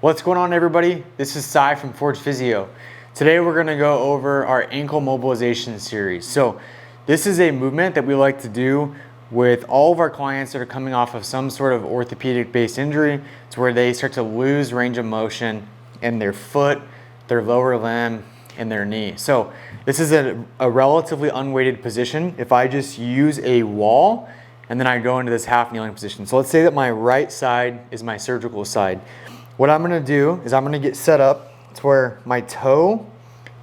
What's going on, everybody? This is Sai from Forge Physio. Today we're going to go over our ankle mobilization series. So this is a movement that we like to do with all of our clients that are coming off of some sort of orthopedic based injury. It's where they start to lose range of motion in their foot, their lower limb, and their knee. So this is a relatively unweighted position. If I just use a wall and then I go into this half kneeling position. So let's say that my right side is my surgical side. What I'm gonna do is I'm gonna get set up to where my toe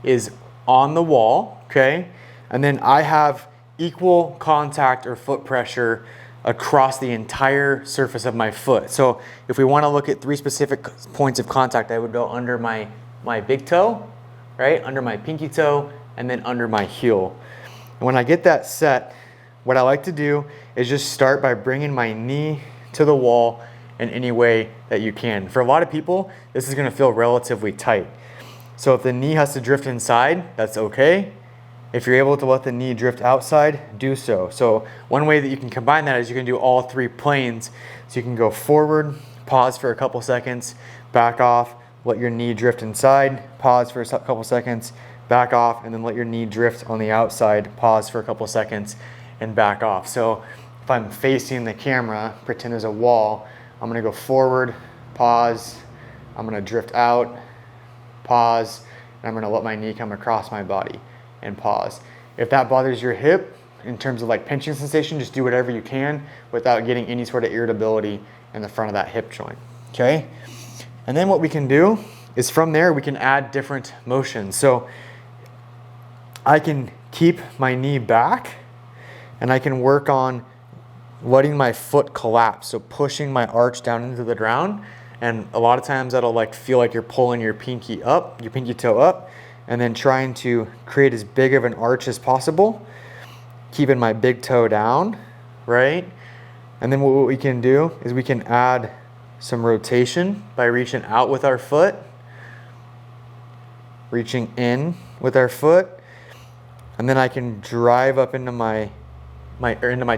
is on the wall, okay? And then I have equal contact or foot pressure across the entire surface of my foot. So if we wanna look at three specific points of contact, I would go under my big toe, right? Under my pinky toe, and then under my heel. And when I get that set, what I like to do is just start by bringing my knee to the wall in any way that you can. For a lot of people, this is gonna feel relatively tight. So if the knee has to drift inside, that's okay. If you're able to let the knee drift outside, do so. So one way that you can combine that is you can do all three planes. So you can go forward, pause for a couple seconds, back off, let your knee drift inside, pause for a couple seconds, back off, and then let your knee drift on the outside, pause for a couple seconds, and back off. So if I'm facing the camera, pretend there's a wall, I'm gonna go forward, pause, I'm gonna drift out, pause, and I'm gonna let my knee come across my body and pause. If that bothers your hip, in terms of like pinching sensation, just do whatever you can without getting any sort of irritability in the front of that hip joint, okay? And then what we can do is from there, we can add different motions. So I can keep my knee back and I can work on letting my foot collapse, so pushing my arch down into the ground. And a lot of times that'll like feel like you're pulling your pinky toe up, and then trying to create as big of an arch as possible, keeping my big toe down, right? And then what we can do is we can add some rotation by reaching out with our foot, reaching in with our foot, and then I can drive up into my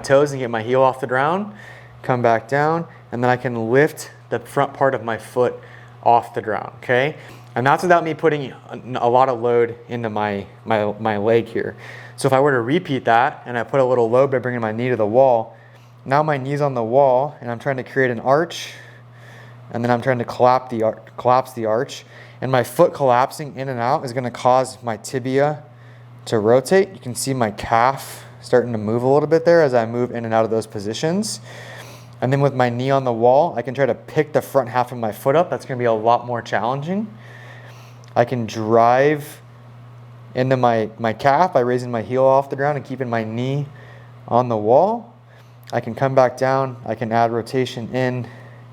toes and get my heel off the ground, come back down, and then I can lift the front part of my foot off the ground, okay? And that's without me putting a lot of load into my leg here. So if I were to repeat that and I put a little load by bringing my knee to the wall, now my knee's on the wall and I'm trying to create an arch, and then I'm trying to collapse the arch, and my foot collapsing in and out is gonna cause my tibia to rotate. You can see my calf starting to move a little bit there as I move in and out of those positions. And then with my knee on the wall, I can try to pick the front half of my foot up. That's gonna be a lot more challenging. I can drive into my calf by raising my heel off the ground and keeping my knee on the wall. I can come back down, I can add rotation in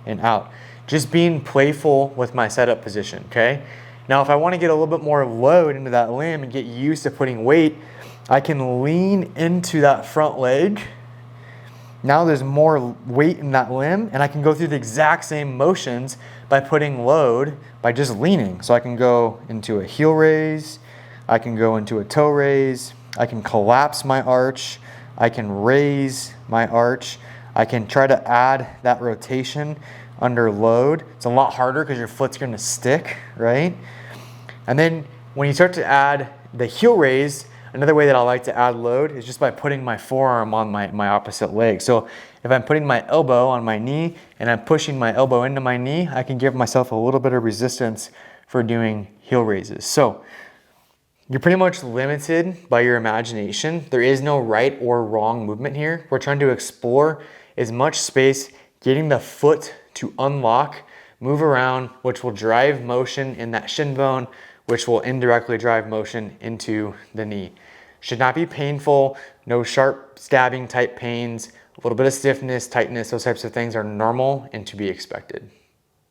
and out. Just being playful with my setup position, okay? Now, if I wanna get a little bit more load into that limb and get used to putting weight, I can lean into that front leg. Now there's more weight in that limb, and I can go through the exact same motions by putting load by just leaning. So I can go into a heel raise, I can go into a toe raise, I can collapse my arch, I can raise my arch, I can try to add that rotation under load. It's a lot harder because your foot's gonna stick, right? And then when you start to add the heel raise, another way that I like to add load is just by putting my forearm on my opposite leg. So if I'm putting my elbow on my knee and I'm pushing my elbow into my knee, I can give myself a little bit of resistance for doing heel raises. So you're pretty much limited by your imagination. There is no right or wrong movement here. We're trying to explore as much space, getting the foot to unlock, move around, which will drive motion in that shin bone, which will indirectly drive motion into the knee. Should not be painful, no sharp stabbing type pains, a little bit of stiffness, tightness, those types of things are normal and to be expected.